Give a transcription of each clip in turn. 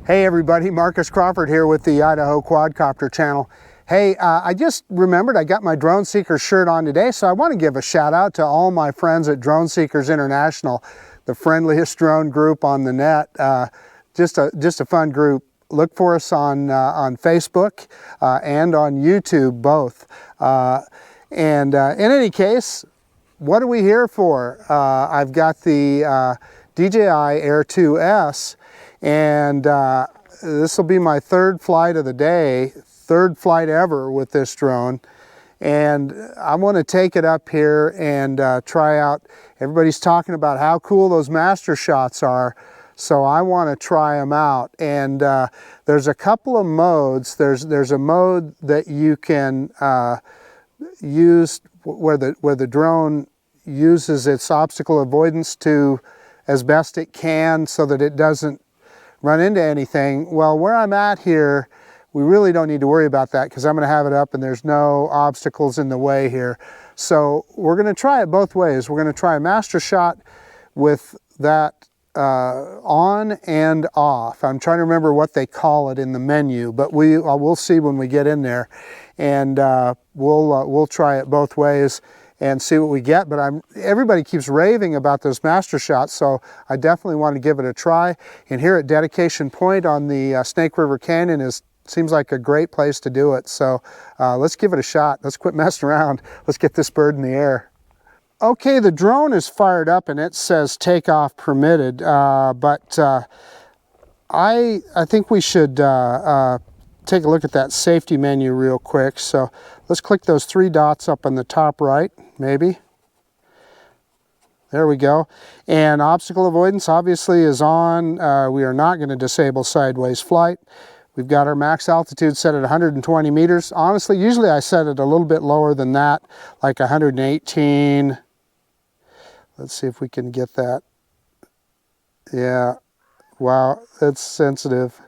Hey everybody, Marcus Crawford here with the Idaho Quadcopter channel. Hey, I just remembered I got my Drone Seekers shirt on today, so I want to give a shout out to all my friends at Drone Seekers International, the friendliest drone group on the net. Just a fun group. Look for us on Facebook and on YouTube both. In any case, what are we here for? I've got the DJI Air 2S, and this will be my third flight of the day, third flight ever with this drone. And I want to take it up here and try out. Everybody's talking about how cool those MasterShots are, so I want to try them out. And there's a couple of modes. There's a mode that you can use where the drone uses its obstacle avoidance to as best it can so that it doesn't run into anything. Well, where I'm at here, we really don't need to worry about that because I'm going to have it up and there's no obstacles in the way here. So we're going to try it both ways. We're going to try a MasterShot with that on and off. I'm trying to remember what they call it in the menu, but we'll see when we get in there, and we'll try it both ways and see what we get. But everybody keeps raving about those MasterShots, so I definitely want to give it a try. And here at Dedication Point on the Snake River Canyon seems like a great place to do it. So let's give it a shot. Let's quit messing around. Let's get this bird in the air. Okay, the drone is fired up and it says takeoff permitted, but I think we should take a look at that safety menu real quick. So let's click those three dots up on the top right, maybe. There we go. And obstacle avoidance obviously is on. We are not going to disable sideways flight. We've got our max altitude set at 120 meters. Honestly, usually I set it a little bit lower than that, like 118. Let's see if we can get that. Yeah, wow, that's sensitive.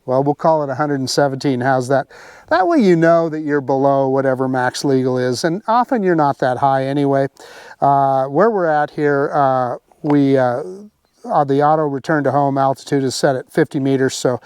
Well, we'll call it 117. How's that? That way you know that you're below whatever max legal is, and often you're not that high anyway. Where we're at here, the auto return to home altitude is set at 50 meters, so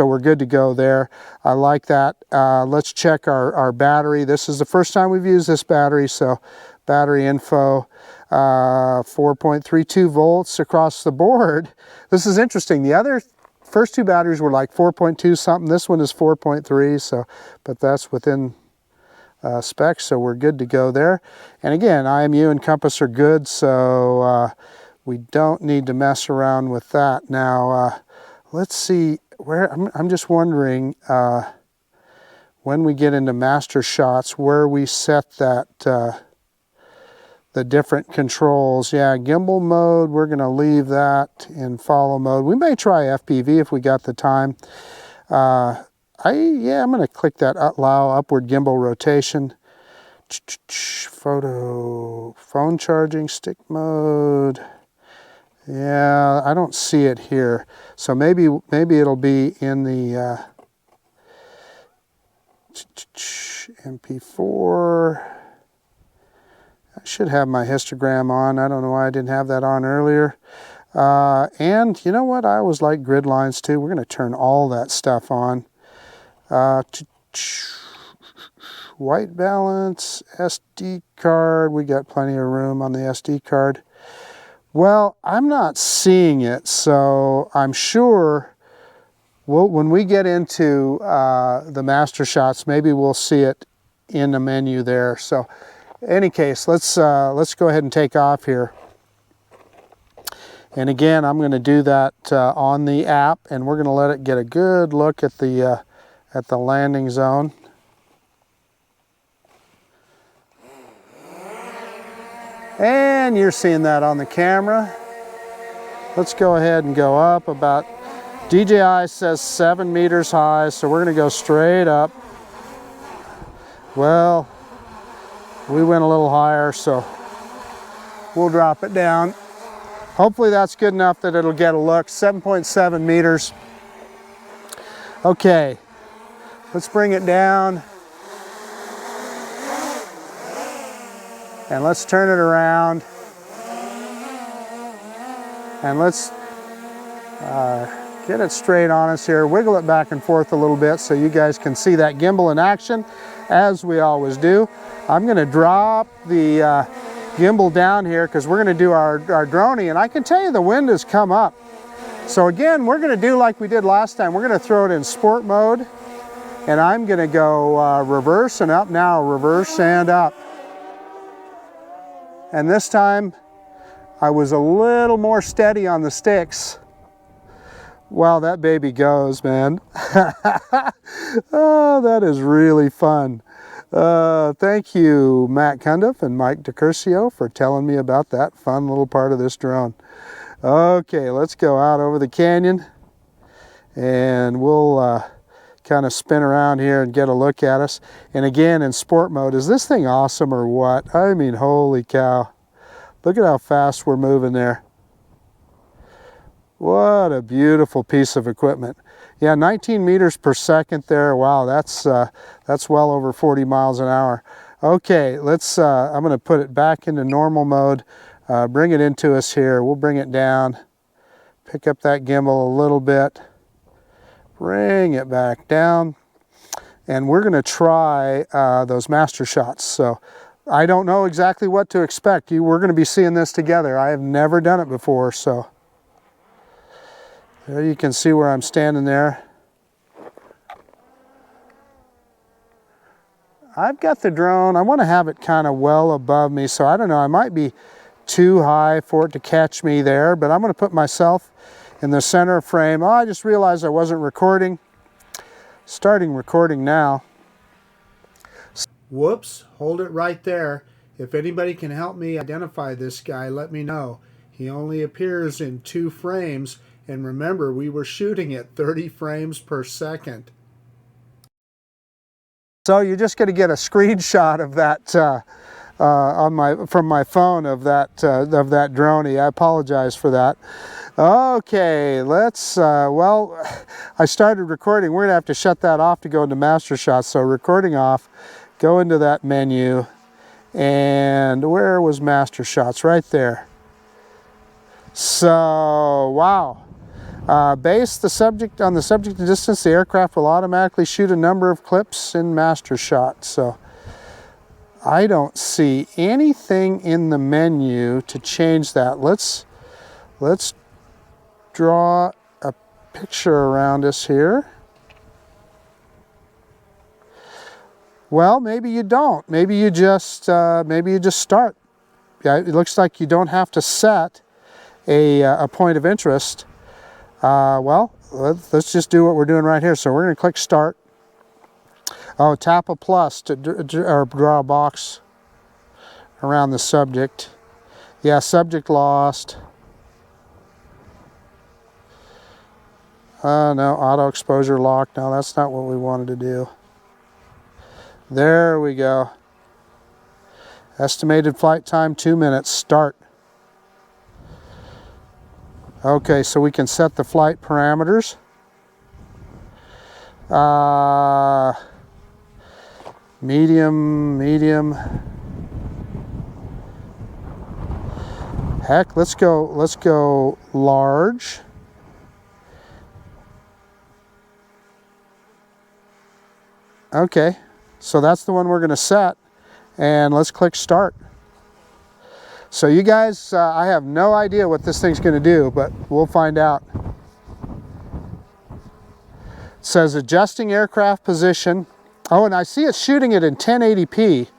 we're good to go there. I like that. Let's check our battery. This is the first time we've used this battery, so battery info, 4.32 volts across the board. This is interesting. The first two batteries were like 4.2 something. This one is 4.3, so, but that's within specs, so we're good to go there. And again, IMU and compass are good, so we don't need to mess around with that. Now, let's see where, I'm just wondering when we get into MasterShots where we set that, the different controls. Yeah, gimbal mode, we're going to leave that in follow mode. We may try FPV if we got the time. I'm going to click that allow upward gimbal rotation. Phone charging, stick mode. Yeah, I don't see it here. So maybe it'll be in the MP4. I should have my histogram on. I don't know why I didn't have that on earlier. And you know what? I always like grid lines too. We're going to turn all that stuff on. White balance, SD card. We got plenty of room on the SD card. Well, I'm not seeing it, so I'm sure when we get into the MasterShots, maybe we'll see it in the menu there. So in any case, let's go ahead and take off here. And again, I'm going to do that on the app, and we're going to let it get a good look at the landing zone. And you're seeing that on the camera. Let's go ahead and go up about, DJI says 7 meters high, so we're going to go straight up. Well, we went a little higher, so we'll drop it down. Hopefully that's good enough that it'll get a look. 7.7 meters. Okay, let's bring it down. And let's turn it around. And let's Get it straight on us here, wiggle it back and forth a little bit so you guys can see that gimbal in action, as we always do. I'm gonna drop the gimbal down here because we're gonna do our droney, and I can tell you the wind has come up. So again, we're gonna do like we did last time. We're gonna throw it in sport mode, and I'm gonna go reverse and up now, reverse and up. And this time, I was a little more steady on the sticks. Wow, that baby goes, man. Oh, that is really fun. Thank you, Matt Cundiff and Mike DeCurcio, for telling me about that fun little part of this drone. Okay, let's go out over the canyon, and we'll kind of spin around here and get a look at us. And again, in sport mode, is this thing awesome or what? I mean, holy cow. Look at how fast we're moving there. What a beautiful piece of equipment. Yeah, 19 meters per second there. Wow, that's well over 40 miles an hour. Okay, let's, I'm gonna put it back into normal mode. Bring it into us here. We'll bring it down. Pick up that gimbal a little bit. Bring it back down. And we're gonna try those MasterShots. So I don't know exactly what to expect. We're gonna be seeing this together. I have never done it before, so. There you can see where I'm standing there. I've got the drone, I want to have it kind of well above me, so I don't know, I might be too high for it to catch me there, but I'm going to put myself in the center frame. Oh, I just realized I wasn't recording. Starting recording now. Whoops, hold it right there. If anybody can help me identify this guy, let me know. He only appears in 2 frames. And remember, we were shooting at 30 frames per second. So you're just going to get a screenshot of that from my phone of that droney. I apologize for that. Okay, let's. Well, I started recording. We're going to have to shut that off to go into MasterShots. So recording off. Go into that menu, and where was MasterShots? Right there. So wow. Base the subject on the subject distance, the aircraft will automatically shoot a number of clips in MasterShot. So I don't see anything in the menu to change that. Let's draw a picture around us here. Well, maybe you don't. Maybe you just start. Yeah, it looks like you don't have to set a point of interest. Well, let's just do what we're doing right here. So we're going to click start. Oh, tap a plus to draw a box around the subject. Yeah, subject lost. No, auto exposure locked. No, that's not what we wanted to do. There we go. Estimated flight time 2 minutes. Start. Okay, so we can set the flight parameters. Medium. Heck, let's go large. Okay, so that's the one we're going to set, and let's click start. So you guys, I have no idea what this thing's going to do, but we'll find out. It says adjusting aircraft position. Oh, and I see it's shooting it in 1080p.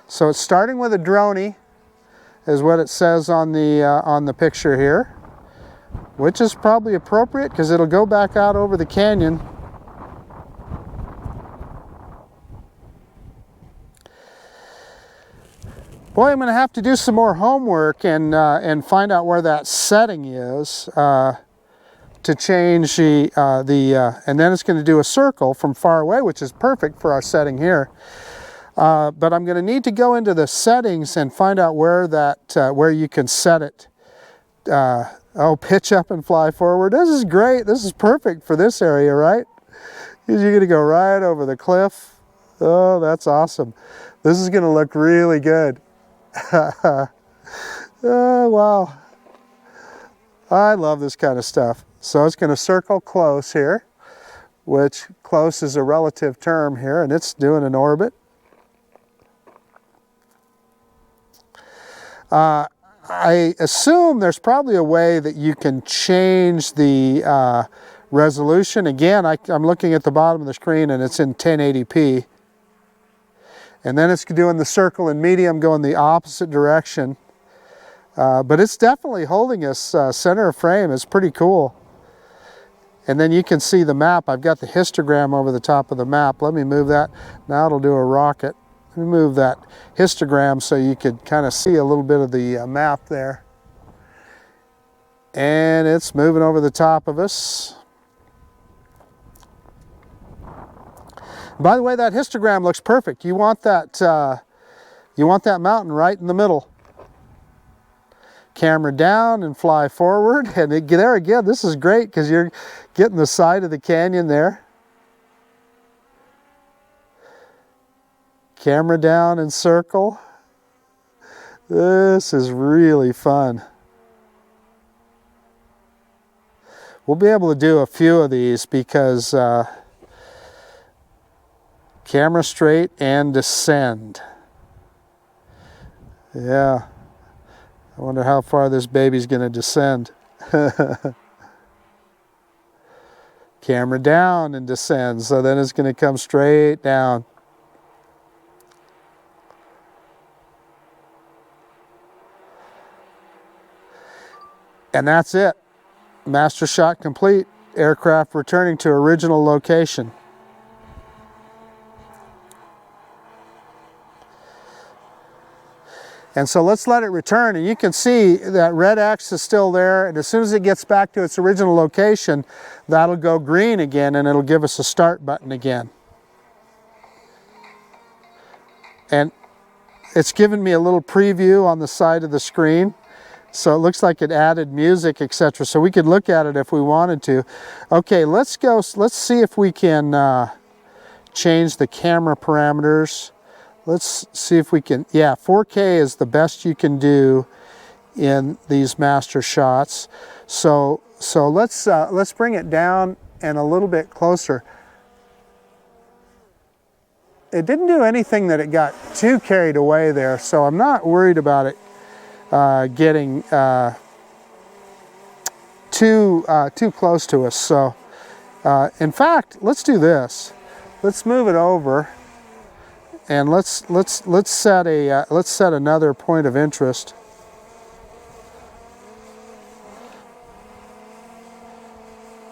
So it's starting with a droney, is what it says on the picture here, which is probably appropriate because it'll go back out over the canyon. Boy, I'm going to have to do some more homework and find out where that setting is to change and then it's going to do a circle from far away, which is perfect for our setting here. But I'm going to need to go into the settings and find out where where you can set it. Oh, pitch up and fly forward. This is great. This is perfect for this area, right? Because you're going to go right over the cliff. Oh, that's awesome. This is going to look really good. Oh, wow. I love this kind of stuff. So it's going to circle close here, which close is a relative term here, and it's doing an orbit. I assume there's probably a way that you can change the resolution. Again, I'm looking at the bottom of the screen and it's in 1080p. And then it's doing the circle in medium going the opposite direction. But it's definitely holding us center of frame. It's pretty cool. And then you can see the map. I've got the histogram over the top of the map. Let me move that. Now it'll do a rocket. Let me move that histogram so you could kind of see a little bit of the map there. And it's moving over the top of us. By the way, that histogram looks perfect. You want that mountain right in the middle. Camera down and fly forward. And there again, this is great because you're getting the side of the canyon there. Camera down and circle. This is really fun. We'll be able to do a few of these because camera straight and descend. Yeah. I wonder how far this baby's going to descend. Camera down and descend. So then it's going to come straight down. And that's it. Master shot complete. Aircraft returning to original location. And so let's let it return, and you can see that red X is still there, and as soon as it gets back to its original location, that'll go green again and it'll give us a start button again. And it's given me a little preview on the side of the screen. So it looks like it added music, etc. So we could look at it if we wanted to. Okay, let's see if we can change the camera parameters. Let's see if we can, yeah, 4K is the best you can do in these master shots. So let's bring it down and a little bit closer. It didn't do anything that it got too carried away there, so I'm not worried about it getting too close to us. So in fact, let's do this. Let's move it over. And let's set another point of interest.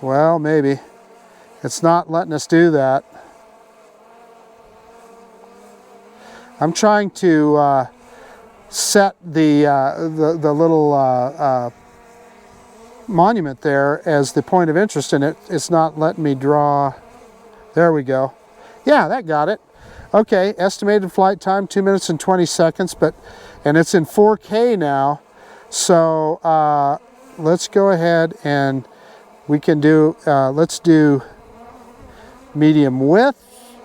Well, maybe it's not letting us do that. I'm trying to set the little monument there as the point of interest, and it's not letting me draw. There we go. Yeah, that got it. Okay, estimated flight time 2 minutes and 20 seconds, and it's in 4K now. So let's go ahead and we can do, let's do medium width.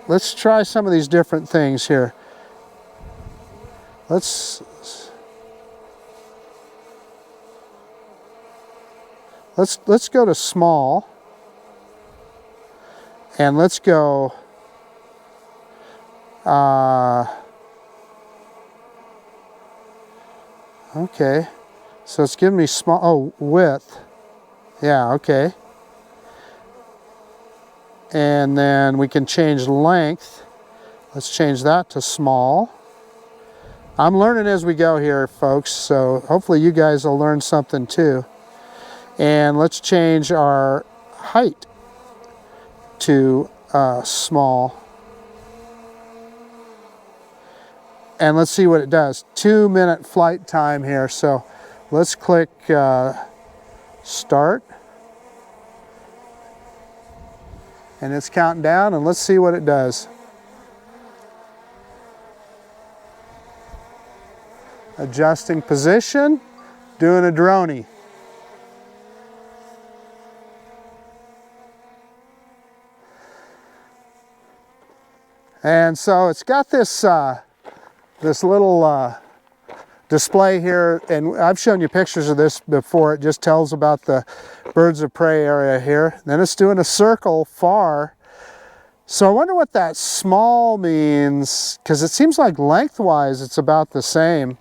Let's try some of these different things here. Let's go to small, and let's go okay, so it's giving me small, oh, width. Yeah, okay. And then we can change length. Let's change that to small. I'm learning as we go here, folks, so hopefully you guys will learn something too. And let's change our height to small. And let's see what it does. 2 minute flight time here. So let's click start. And it's counting down, and let's see what it does. Adjusting position, doing a droney. And so it's got this this little display here, and I've shown you pictures of this before. It just tells about the birds of prey area here. Then it's doing a circle far. So I wonder what that small means, because it seems like lengthwise it's about the same.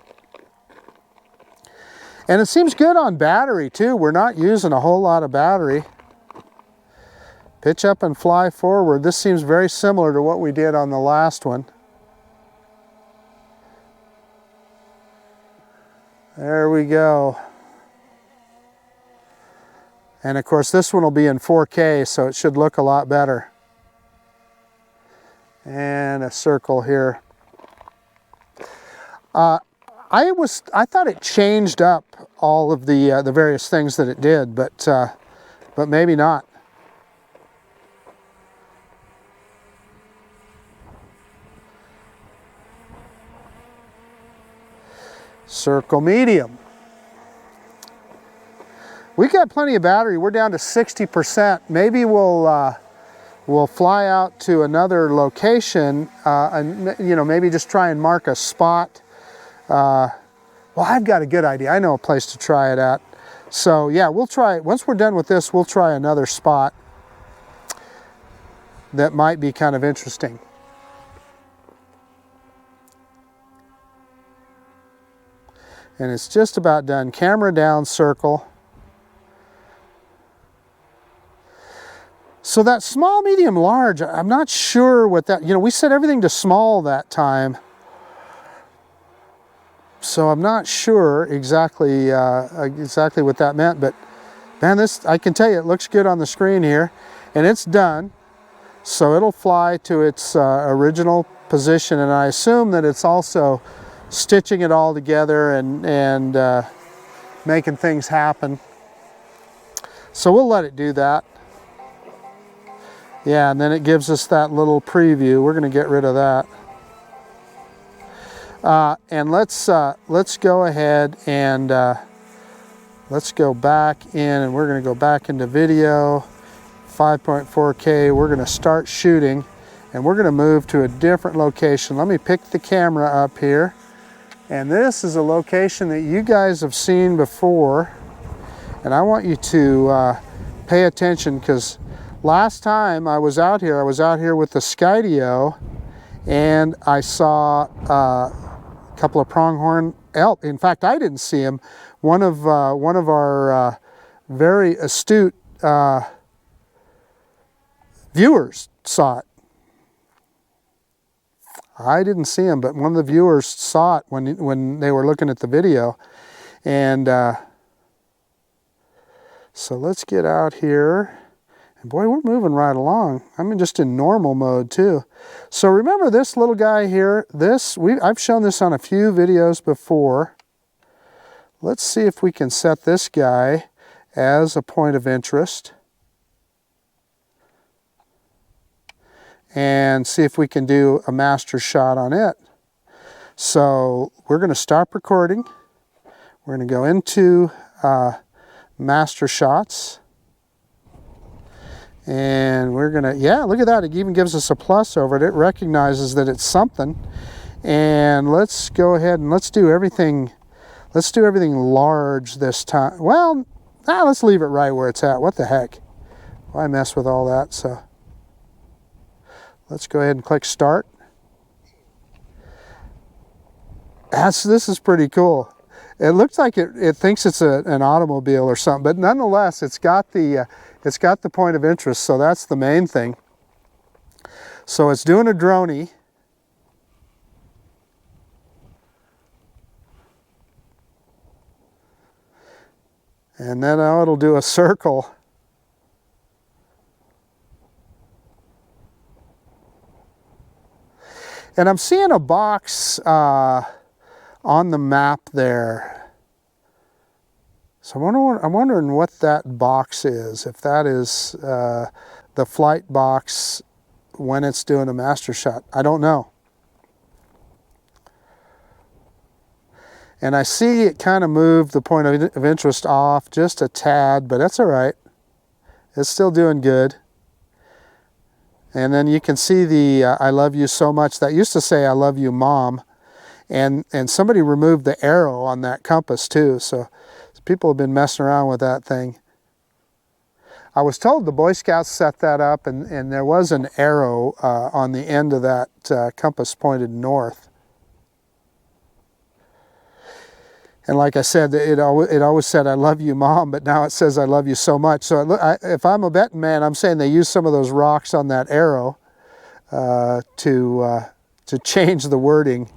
And it seems good on battery too. We're not using a whole lot of battery. Pitch up and fly forward. This seems very similar to what we did on the last one. There we go. And of course this one will be in 4K, so it should look a lot better. And a circle here. I thought it changed up all of the various things that it did, but maybe not. Circle medium. We got plenty of battery. We're down to 60%. Maybe we'll fly out to another location and maybe just try and mark a spot. Well, I've got a good idea. I know a place to try it at. So yeah, we'll try it. Once we're done with this, we'll try another spot that might be kind of interesting. And it's just about done. Camera down, circle. So that small, medium, large, I'm not sure what that, we set everything to small that time. So I'm not sure exactly what that meant, but man, I can tell you it looks good on the screen here, and it's done. So it'll fly to its original position, and I assume that it's also stitching it all together and making things happen. So we'll let it do that. Yeah, and then it gives us that little preview. We're going to get rid of that. And let's go ahead and let's go back in, and we're going to go back into video, 5.4K. We're going to start shooting, and we're going to move to a different location. Let me pick the camera up here. And this is a location that you guys have seen before. And I want you to pay attention, because last time I was out here with the Skydio, and I saw a couple of pronghorn elk. In fact, I didn't see him. One of our very astute viewers saw it. I didn't see him, but one of the viewers saw it when they were looking at the video. And so let's get out here. And boy, we're moving right along. I'm just in normal mode too. So remember this little guy here, I've shown this on a few videos before. Let's see if we can set this guy as a point of interest. And see if we can do a master shot on it. So we're going to stop recording. We're going to go into MasterShots. And we're going to, yeah, look at that. It even gives us a plus over it. It recognizes that it's something. And let's go ahead and let's do everything large this time. Well, let's leave it right where it's at. What the heck? Why mess with all that? So let's go ahead and click start. This is pretty cool. It looks like it thinks it's an automobile or something, but nonetheless, it's got the point of interest, so that's the main thing. So it's doing a droney. And then now it'll do a circle. And I'm seeing a box on the map there. So I'm wondering what that box is, if that is the flight box when it's doing a master shot. I don't know. And I see it kind of moved the point of interest off just a tad, but that's all right. It's still doing good. And then you can see the I love you so much. That used to say I love you, Mom. And somebody removed the arrow on that compass too, so people have been messing around with that thing. I was told the Boy Scouts set that up, and there was an arrow on the end of that compass pointed north. And like I said, it always said, "I love you, Mom," but now it says, "I love you so much." So if I'm a betting man, I'm saying they used some of those rocks on that arrow to change the wording.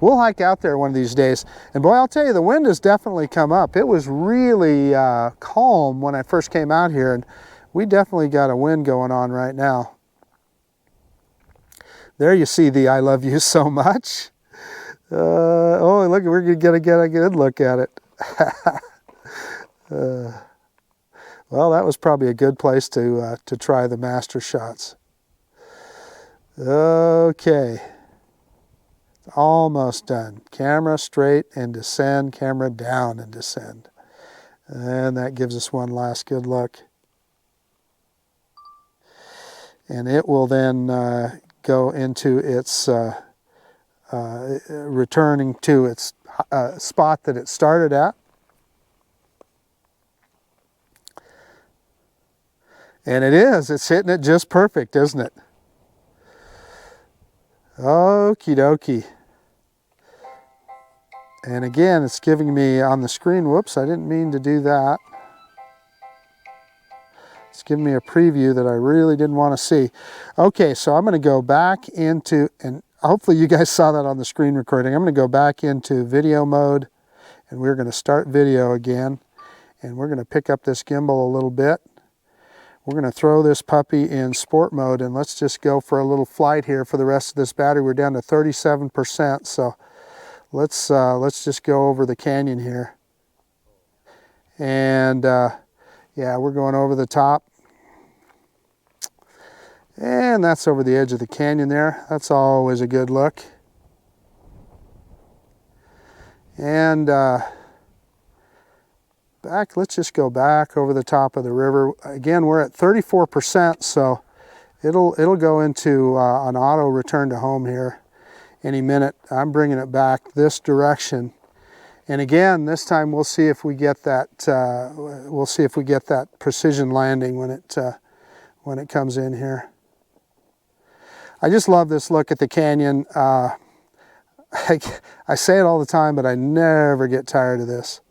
We'll hike out there one of these days. And boy, I'll tell you, the wind has definitely come up. It was really calm when I first came out here, and we definitely got a wind going on right now. There you see the "I love you so much." Oh, look, we're going to get a good look at it. Well, that was probably a good place to try the MasterShots. Okay. Almost done. Camera straight and descend, camera down and descend. And that gives us one last good look. And it will then go into its, returning to its spot that it started at. And it's hitting it just perfect, isn't it? Okie dokie. And again, it's giving me on the screen, whoops, I didn't mean to do that. It's giving me a preview that I really didn't want to see. Okay, so I'm going to go back into, and hopefully you guys saw that on the screen recording. I'm going to go back into video mode, and we're going to start video again. And we're going to pick up this gimbal a little bit. We're going to throw this puppy in sport mode, and let's just go for a little flight here for the rest of this battery. We're down to 37%, so let's just go over the canyon here. And yeah, we're going over the top. And that's over the edge of the canyon there. That's always a good look. And back, let's just go back over the top of the river. Again, we're at 34%, so it'll go into an auto return to home here any minute. I'm bringing it back this direction, and again, this time we'll see if we get that. We'll see if we get that precision landing when it comes in here. I just love this look at the canyon. I say it all the time, but I never get tired of this.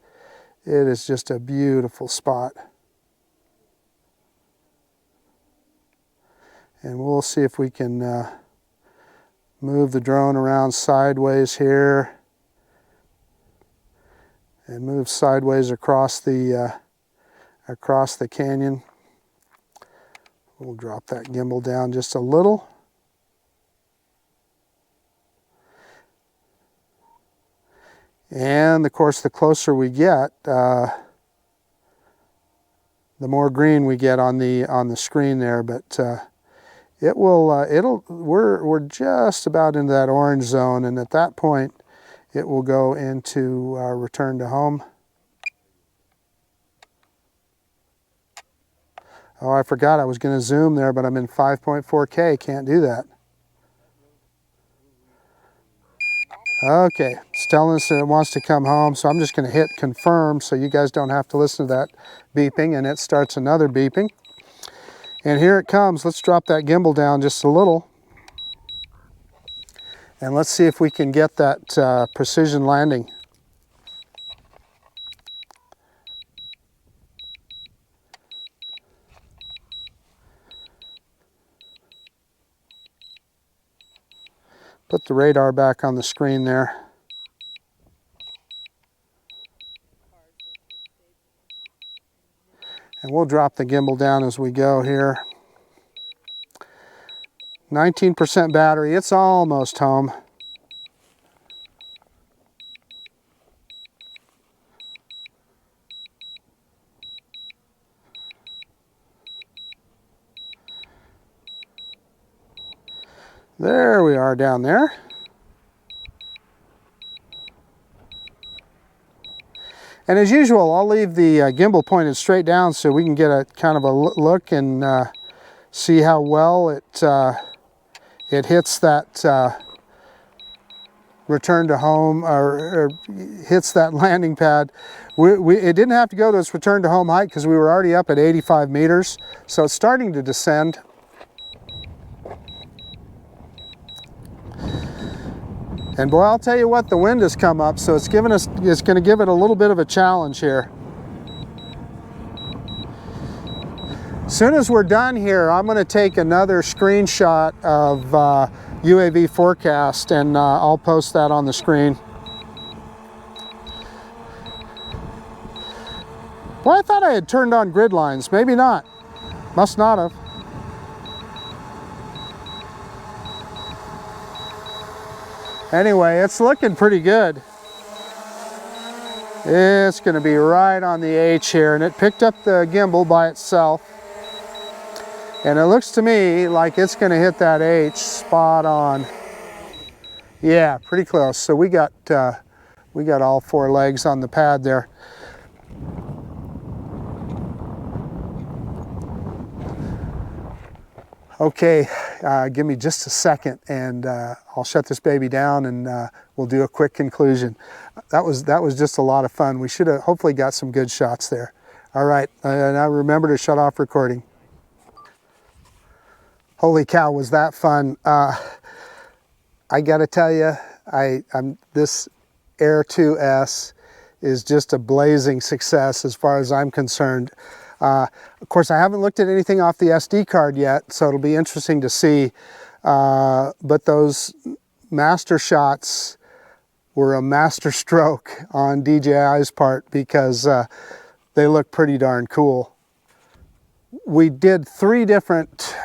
It is just a beautiful spot. And we'll see if we can move the drone around sideways here and move sideways across the canyon. We'll drop that gimbal down just a little. And of course, the closer we get, the more green we get on the screen there. But we're just about into that orange zone, and at that point, it will go into return to home. Oh, I forgot I was going to zoom there, but I'm in 5.4K. Can't do that. Okay, it's telling us that it wants to come home, so I'm just going to hit confirm so you guys don't have to listen to that beeping, and it starts another beeping. And here it comes. Let's drop that gimbal down just a little. And let's see if we can get that precision landing. Put the radar back on the screen there. And we'll drop the gimbal down as we go here. 19% battery, it's almost home. There we are down there. And as usual, I'll leave the gimbal pointed straight down so we can get a kind of a look and see how well it it hits that return to home, or hits that landing pad. It didn't have to go to its return to home height because we were already up at 85 meters. So it's starting to descend. And boy, I'll tell you what, the wind has come up, so it's going to give it a little bit of a challenge here. As soon as we're done here, I'm going to take another screenshot of UAV forecast, and I'll post that on the screen. Well, I thought I had turned on grid lines. Maybe not. Must not have. Anyway, it's looking pretty good. It's going to be right on the H here, and it picked up the gimbal by itself. And it looks to me like it's going to hit that H spot on. Yeah, pretty close. So we got all 4 legs on the pad there. Okay, give me just a second, and I'll shut this baby down, and we'll do a quick conclusion. That was just a lot of fun. We should have hopefully got some good shots there. All right, now remember to shut off recording. Holy cow, was that fun. I gotta tell you, this Air 2S is just a blazing success as far as I'm concerned. Of course, I haven't looked at anything off the SD card yet, so it'll be interesting to see. But those MasterShots were a master stroke on DJI's part, because they look pretty darn cool. We did 3 different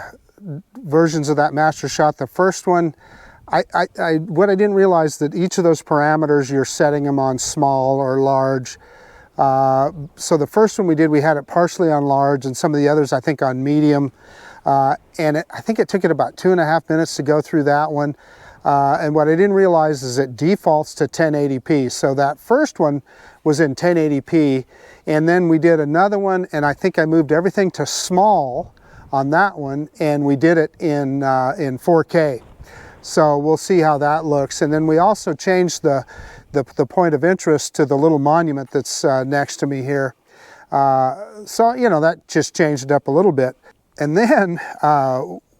versions of that MasterShot. The first one, what I didn't realize that each of those parameters, you're setting them on small or large. So the first one we did, we had it partially on large, and some of the others I think on medium. I think it took it about 2.5 minutes to go through that one. And what I didn't realize is it defaults to 1080p. So that first one was in 1080p, and then we did another one, and I think I moved everything to small on that one, and we did it in 4K. So we'll see how that looks. And then we also changed the point of interest to the little monument that's next to me here. So, you know, that just changed it up a little bit. And then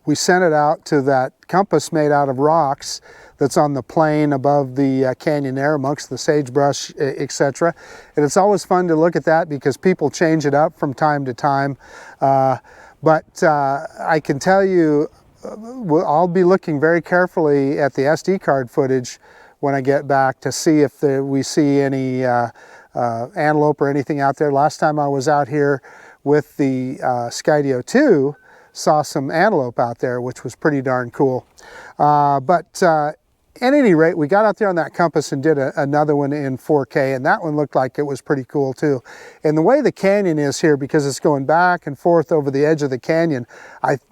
we sent it out to that compass made out of rocks that's on the plain above the canyon there amongst the sagebrush, etc. And it's always fun to look at that because people change it up from time to time. But I can tell you, I'll be looking very carefully at the SD card footage when I get back to see if we see any antelope or anything out there. Last time I was out here with the Skydio 2, saw some antelope out there, which was pretty darn cool. At any rate, we got out there on that compass and did another one in 4K, and that one looked like it was pretty cool too. And the way the canyon is here, because it's going back and forth over the edge of the canyon,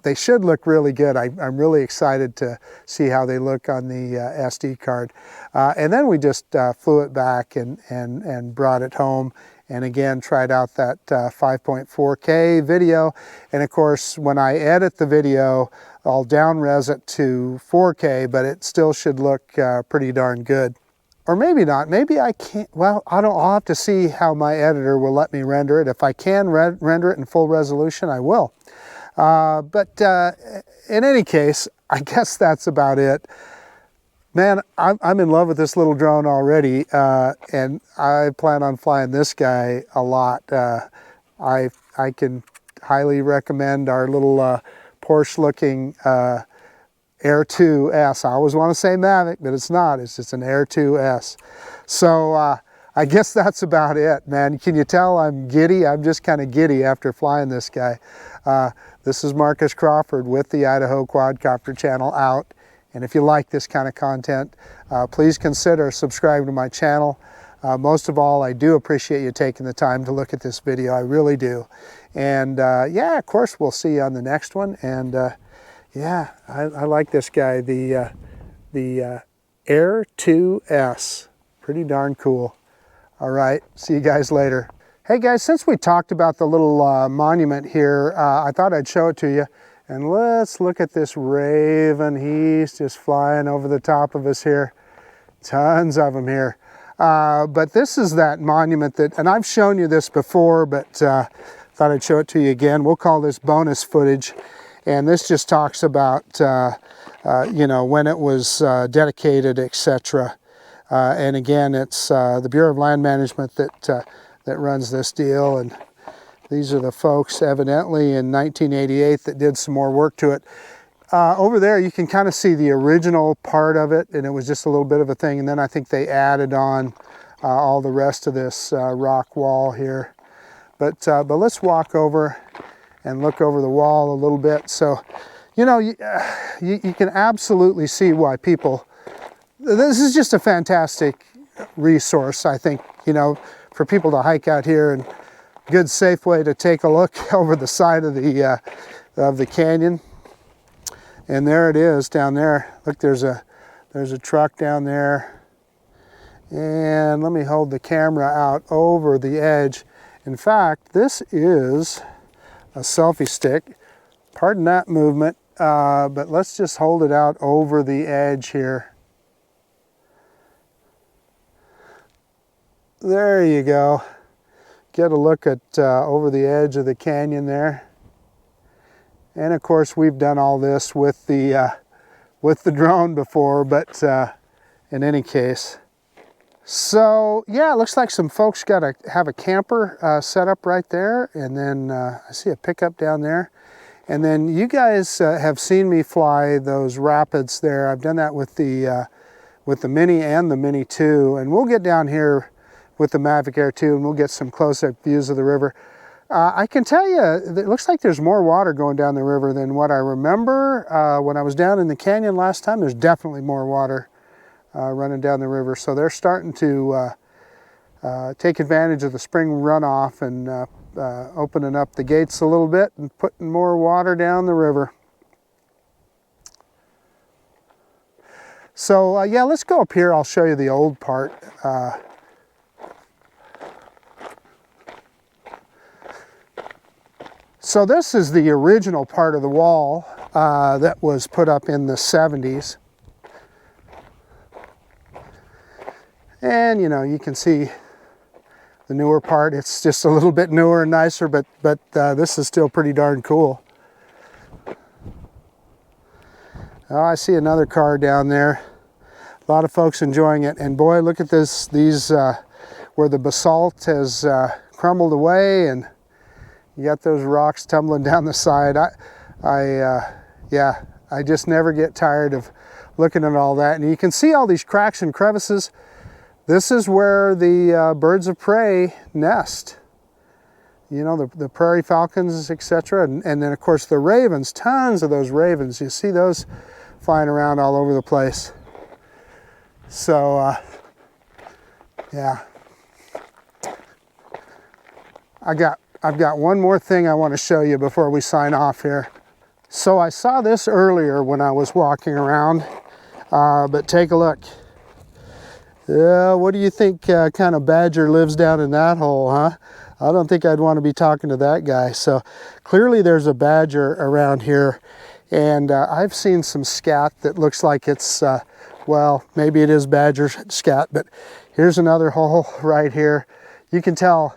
they should look really good. I'm really excited to see how they look on the SD card. And then we just flew it back and brought it home, and again tried out that 5.4K video. And of course, when I edit the video, I'll down-res it to 4K, but it still should look pretty darn good. Or maybe not. Maybe I can't. Well, I'll have to see how my editor will let me render it. If I can render it in full resolution, I will. In any case, I guess that's about it. Man, I'm in love with this little drone already, and I plan on flying this guy a lot. I can highly recommend our little Porsche-looking Air 2S. I always want to say Mavic, but it's not. It's just an Air 2S. So I guess that's about it, man. Can you tell I'm giddy? I'm just kind of giddy after flying this guy. This is Marcus Crawford with the Idaho Quadcopter channel out. And if you like this kind of content, please consider subscribing to my channel. Most of all, I do appreciate you taking the time to look at this video. I really do. And yeah, of course, we'll see you on the next one. And yeah, I like this guy, the Air 2S. Pretty darn cool. All right, see you guys later. Hey guys, since we talked about the little monument here, I thought I'd show it to you. And let's look at this raven. He's just flying over the top of us here. Tons of them here. But this is that monument that, and I've shown you this before, but thought I'd show it to you again. We'll call this bonus footage. And this just talks about, you know, when it was dedicated, etc. And again, it's the Bureau of Land Management that runs this deal. And these are the folks evidently in 1988 that did some more work to it. Over there you can kind of see the original part of it, and it was just a little bit of a thing, and then I think they added on all the rest of this rock wall here. But let's walk over and look over the wall a little bit. So, you know, you can absolutely see why people, this is just a fantastic resource, I think, you know, for people to hike out here, and good safe way to take a look over the side of the canyon. And there it is down there. Look, there's a truck down there. And let me hold the camera out over the edge. In fact, this is a selfie stick. Pardon that movement, but let's just hold it out over the edge here. There you go. Get a look at over the edge of the canyon there. And of course, we've done all this with the drone before, but in any case. So yeah, it looks like some folks have a camper set up right there, and then I see a pickup down there. And then you guys have seen me fly those rapids there. I've done that with the Mini and the Mini 2, and we'll get down here with the Mavic Air 2 and we'll get some close-up views of the river. I can tell you, it looks like there's more water going down the river than what I remember. When I was down in the canyon last time, there's definitely more water running down the river. So they're starting to take advantage of the spring runoff and opening up the gates a little bit and putting more water down the river. So yeah, let's go up here. I'll show you the old part. So this is the original part of the wall that was put up in the 70s. And you know, you can see the newer part. It's just a little bit newer and nicer, but this is still pretty darn cool. Oh, I see another car down there. A lot of folks enjoying it. And boy, look at this, these where the basalt has crumbled away, and you got those rocks tumbling down the side. Yeah, I just never get tired of looking at all that. And you can see all these cracks and crevices. This is where the birds of prey nest. You know, the prairie falcons, etc. And then of course the ravens, tons of those ravens. You see those flying around all over the place. So, yeah. I've got one more thing I want to show you before we sign off here. So I saw this earlier when I was walking around, but take a look. What do you think kind of badger lives down in that hole, huh? I don't think I'd want to be talking to that guy. So clearly there's a badger around here, and I've seen some scat that looks like it's, well, maybe it is badger scat, but here's another hole right here. You can tell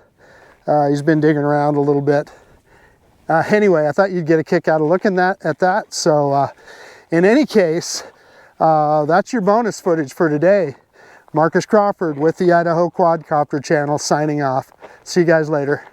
he's been digging around a little bit. Anyway, I thought you'd get a kick out of looking at that. So in any case, that's your bonus footage for today. Marcus Crawford with the Idaho Quadcopter channel signing off. See you guys later.